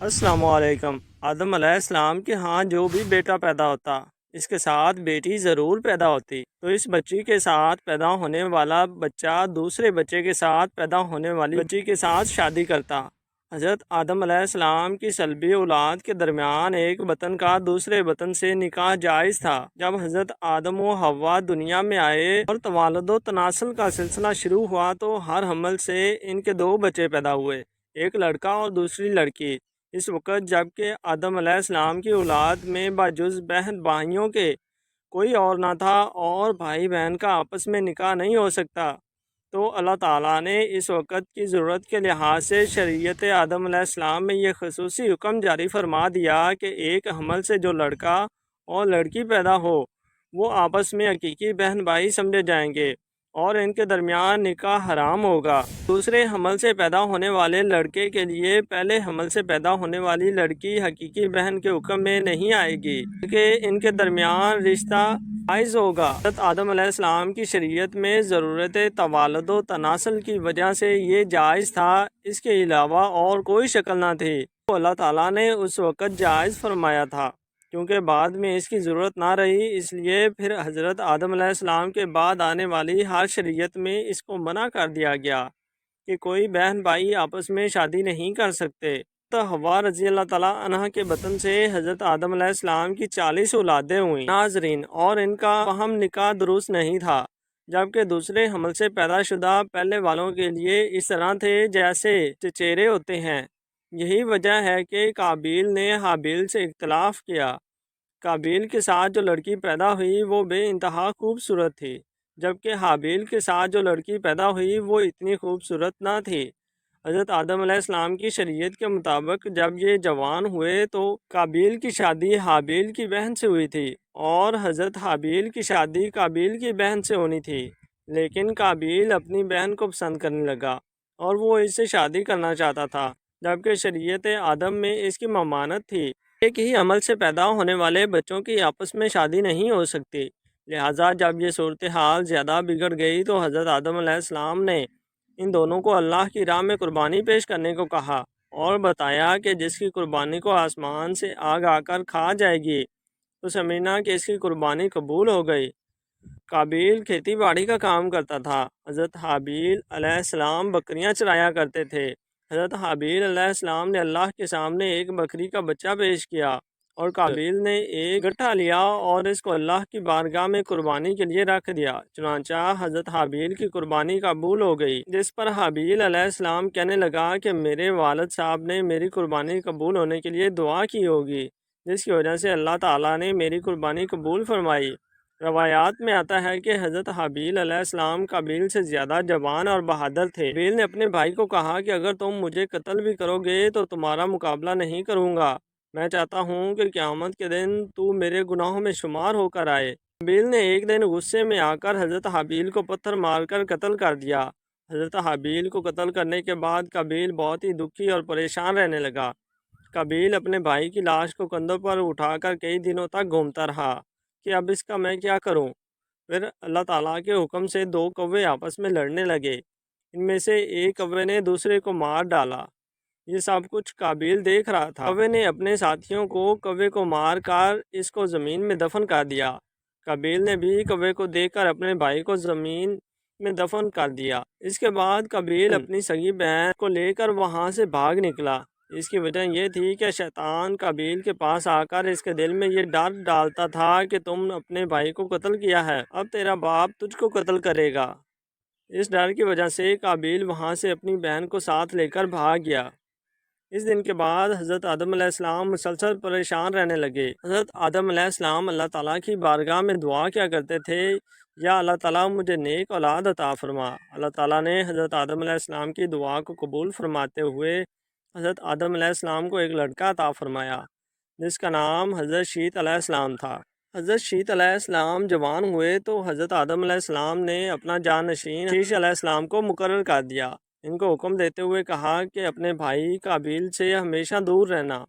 السلام علیکم۔ آدم علیہ السلام کے ہاں جو بھی بیٹا پیدا ہوتا اس کے ساتھ بیٹی ضرور پیدا ہوتی، تو اس بچی کے ساتھ پیدا ہونے والا بچہ دوسرے بچے کے ساتھ پیدا ہونے والی بچی کے ساتھ شادی کرتا۔ حضرت آدم علیہ السلام کی سلبی اولاد کے درمیان ایک وطن کا دوسرے وطن سے نکاح جائز تھا۔ جب حضرت آدم و حوا دنیا میں آئے اور توالد و تناسل کا سلسلہ شروع ہوا تو ہر حمل سے ان کے دو بچے پیدا ہوئے، ایک لڑکا اور دوسری لڑکی۔ اس وقت جب کہ آدم علیہ السلام کی اولاد میں باجز بہن بھائیوں کے کوئی اور نہ تھا اور بھائی بہن کا آپس میں نکاح نہیں ہو سکتا، تو اللہ تعالیٰ نے اس وقت کی ضرورت کے لحاظ سے شریعت آدم علیہ السلام میں یہ خصوصی حکم جاری فرما دیا کہ ایک حمل سے جو لڑکا اور لڑکی پیدا ہو وہ آپس میں حقیقی بہن بھائی سمجھے جائیں گے اور ان کے درمیان نکاح حرام ہوگا۔ دوسرے حمل سے پیدا ہونے والے لڑکے کے لیے پہلے حمل سے پیدا ہونے والی لڑکی حقیقی بہن کے حکم میں نہیں آئے گی کہ ان کے درمیان رشتہ جائز ہوگا۔ حضرت آدم علیہ السلام کی شریعت میں ضرورت توالد و تناسل کی وجہ سے یہ جائز تھا، اس کے علاوہ اور کوئی شکل نہ تھی تو اللہ تعالیٰ نے اس وقت جائز فرمایا تھا۔ کیونکہ بعد میں اس کی ضرورت نہ رہی، اس لیے پھر حضرت آدم علیہ السلام کے بعد آنے والی ہر شریعت میں اس کو منع کر دیا گیا کہ کوئی بہن بھائی آپس میں شادی نہیں کر سکتے۔ تو حوا رضی اللہ تعالیٰ عنہ کے بطن سے حضرت آدم علیہ السلام کی 40 اولادیں ہوئیں ناظرین، اور ان کا باہم نکاح درست نہیں تھا، جبکہ دوسرے حمل سے پیدا شدہ پہلے والوں کے لیے اس طرح تھے جیسے چچیرے ہوتے ہیں۔ یہی وجہ ہے کہ قابیل نے حابیل سے اختلاف کیا۔ قابیل کے ساتھ جو لڑکی پیدا ہوئی وہ بے انتہا خوبصورت تھی، جبکہ حابیل کے ساتھ جو لڑکی پیدا ہوئی وہ اتنی خوبصورت نہ تھی۔ حضرت آدم علیہ السلام کی شریعت کے مطابق جب یہ جوان ہوئے تو قابیل کی شادی حابیل کی بہن سے ہوئی تھی اور حضرت حابیل کی شادی قابیل کی بہن سے ہونی تھی، لیکن قابیل اپنی بہن کو پسند کرنے لگا اور وہ اس سے شادی کرنا چاہتا تھا، جبکہ شریعت آدم میں اس کی ممانعت تھی۔ ایک ہی عمل سے پیدا ہونے والے بچوں کی آپس میں شادی نہیں ہو سکتی، لہٰذا جب یہ صورتحال زیادہ بگڑ گئی تو حضرت آدم علیہ السلام نے ان دونوں کو اللہ کی راہ میں قربانی پیش کرنے کو کہا اور بتایا کہ جس کی قربانی کو آسمان سے آگ آ کر کھا جائے گی تو سمجھنا کہ اس کی قربانی قبول ہو گئی۔ قابیل کھیتی باڑی کا کام کرتا تھا، حضرت حابیل علیہ السلام بکریاں چرایا کرتے تھے۔ حضرت حابیل علیہ السلام نے اللہ کے سامنے ایک بکری کا بچہ پیش کیا اور قابیل نے ایک گٹھا لیا اور اس کو اللہ کی بارگاہ میں قربانی کے لیے رکھ دیا، چنانچہ حضرت حابیل کی قربانی قبول ہو گئی، جس پر حابیل علیہ السلام کہنے لگا کہ میرے والد صاحب نے میری قربانی قبول ہونے کے لیے دعا کی ہوگی، جس کی وجہ سے اللہ تعالیٰ نے میری قربانی قبول فرمائی۔ روایات میں آتا ہے کہ حضرت حابیل علیہ السلام قابیل سے زیادہ جوان اور بہادر تھے۔ حابیل نے اپنے بھائی کو کہا کہ اگر تم مجھے قتل بھی کرو گے تو تمہارا مقابلہ نہیں کروں گا، میں چاہتا ہوں کہ قیامت کے دن تو میرے گناہوں میں شمار ہو کر آئے۔ حابیل نے ایک دن غصے میں آ کر حضرت حابیل کو پتھر مار کر قتل کر دیا۔ حضرت حابیل کو قتل کرنے کے بعد قابیل بہت ہی دکھی اور پریشان رہنے لگا۔ قابیل اپنے بھائی کی لاش کو کندھوں پر اٹھا کر کئی دنوں تک گھومتا رہا کہ اب اس کا میں کیا کروں۔ پھر اللہ تعالیٰ کے حکم سے دو کوے آپس میں لڑنے لگے، ان میں سے ایک کوے نے دوسرے کو مار ڈالا۔ یہ سب کچھ قابیل دیکھ رہا تھا۔ کوے نے اپنے ساتھیوں کو کوے کو مار کر اس کو زمین میں دفن کر دیا۔ قابیل نے بھی کوے کو دیکھ کر اپنے بھائی کو زمین میں دفن کر دیا۔ اس کے بعد قابیل اپنی سگی بہن کو لے کر وہاں سے بھاگ نکلا۔ اس کی وجہ یہ تھی کہ شیطان قابیل کے پاس آ کر اس کے دل میں یہ ڈر ڈالتا تھا کہ تم اپنے بھائی کو قتل کیا ہے، اب تیرا باپ تجھ کو قتل کرے گا۔ اس ڈر کی وجہ سے قابیل وہاں سے اپنی بہن کو ساتھ لے کر بھاگ گیا۔ اس دن کے بعد حضرت آدم علیہ السلام مسلسل پریشان رہنے لگے۔ حضرت آدم علیہ السلام اللہ تعالیٰ کی بارگاہ میں دعا کیا کرتے تھے، یا اللہ تعالیٰ مجھے نیک اولاد عطا فرما۔ اللہ تعالیٰ نے حضرت آدم علیہ السلام کی دعا کو قبول فرماتے ہوئے حضرت آدم علیہ السلام کو ایک لڑکا عطا فرمایا جس کا نام حضرت شیت علیہ السلام تھا۔ حضرت شیت علیہ السلام جوان ہوئے تو حضرت آدم علیہ السلام نے اپنا جانشین شیش علیہ السلام کو مقرر کر دیا۔ ان کو حکم دیتے ہوئے کہا کہ اپنے بھائی قابیل سے ہمیشہ دور رہنا۔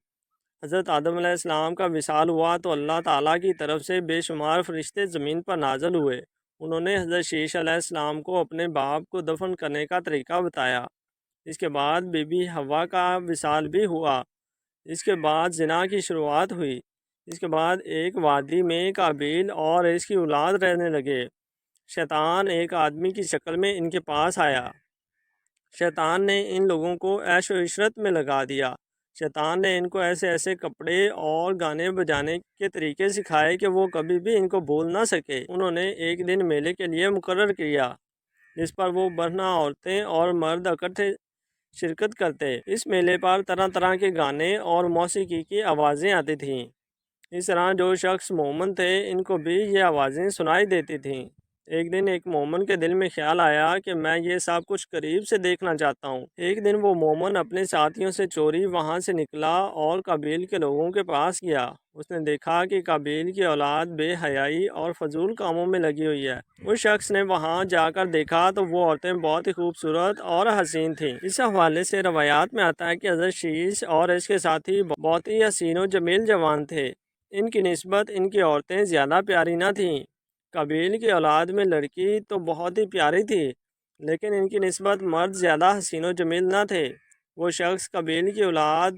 حضرت آدم علیہ السلام کا وصال ہوا تو اللہ تعالیٰ کی طرف سے بے شمار فرشتے زمین پر نازل ہوئے۔ انہوں نے حضرت شیش علیہ السلام کو اپنے باپ کو دفن کرنے کا طریقہ بتایا۔ اس کے بعد بی بی حوا کا وصال بھی ہوا۔ اس کے بعد زنا کی شروعات ہوئی۔ اس کے بعد ایک وادی میں قابیل اور اس کی اولاد رہنے لگے۔ شیطان ایک آدمی کی شکل میں ان کے پاس آیا۔ شیطان نے ان لوگوں کو عیش و عشرت میں لگا دیا۔ شیطان نے ان کو ایسے ایسے کپڑے اور گانے بجانے کے طریقے سکھائے کہ وہ کبھی بھی ان کو بھول نہ سکے۔ انہوں نے ایک دن میلے کے لیے مقرر کیا جس پر وہ برہنہ عورتیں اور مرد اکٹھے شرکت کرتے۔ اس میلے پر طرح طرح کے گانے اور موسیقی کی آوازیں آتی تھیں۔ اس طرح جو شخص مومن تھے ان کو بھی یہ آوازیں سنائی دیتی تھیں۔ ایک دن ایک مومن کے دل میں خیال آیا کہ میں یہ سب کچھ قریب سے دیکھنا چاہتا ہوں۔ ایک دن وہ مومن اپنے ساتھیوں سے چوری وہاں سے نکلا اور قابیل کے لوگوں کے پاس گیا۔ اس نے دیکھا کہ قابیل کی اولاد بے حیائی اور فضول کاموں میں لگی ہوئی ہے۔ اس شخص نے وہاں جا کر دیکھا تو وہ عورتیں بہت ہی خوبصورت اور حسین تھیں۔ اس حوالے سے روایات میں آتا ہے کہ حضرت شیش اور اس کے ساتھی بہت ہی حسین و جمیل جوان تھے۔ ان کی نسبت ان کی عورتیں زیادہ پیاری نہ تھیں۔ قابیل کی اولاد میں لڑکی تو بہت ہی پیاری تھی لیکن ان کی نسبت مرد زیادہ حسین و جمیل نہ تھے۔ وہ شخص قابیل کی اولاد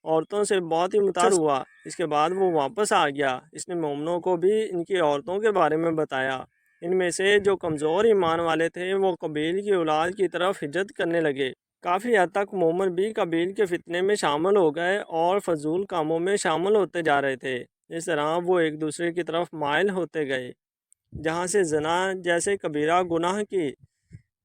عورتوں سے بہت ہی متاثر ہوا۔ اس کے بعد وہ واپس آ گیا۔ اس نے مومنوں کو بھی ان کی عورتوں کے بارے میں بتایا۔ ان میں سے جو کمزور ایمان والے تھے وہ قابیل کی اولاد کی طرف ہجرت کرنے لگے۔ کافی حد تک مومن بھی قابیل کے فتنے میں شامل ہو گئے اور فضول کاموں میں شامل ہوتے جا رہے تھے۔ اس طرح وہ ایک دوسرے کی طرف مائل ہوتے گئے جہاں سے زنا جیسے کبیرہ گناہ کی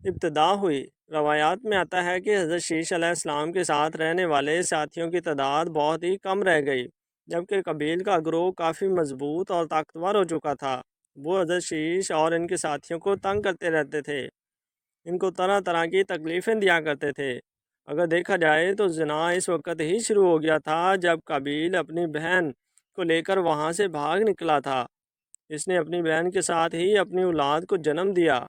ابتدا ہوئی۔ روایات میں آتا ہے کہ حضرت شیش علیہ السلام کے ساتھ رہنے والے ساتھیوں کی تعداد بہت ہی کم رہ گئی، جبکہ قابیل کا گروہ کافی مضبوط اور طاقتور ہو چکا تھا۔ وہ حضرت شیش اور ان کے ساتھیوں کو تنگ کرتے رہتے تھے، ان کو طرح طرح کی تکلیفیں دیا کرتے تھے۔ اگر دیکھا جائے تو زنا اس وقت ہی شروع ہو گیا تھا جب قابیل اپنی بہن کو لے کر وہاں سے بھاگ نکلا تھا۔ اس نے اپنی بہن کے ساتھ ہی اپنی اولاد کو جنم دیا۔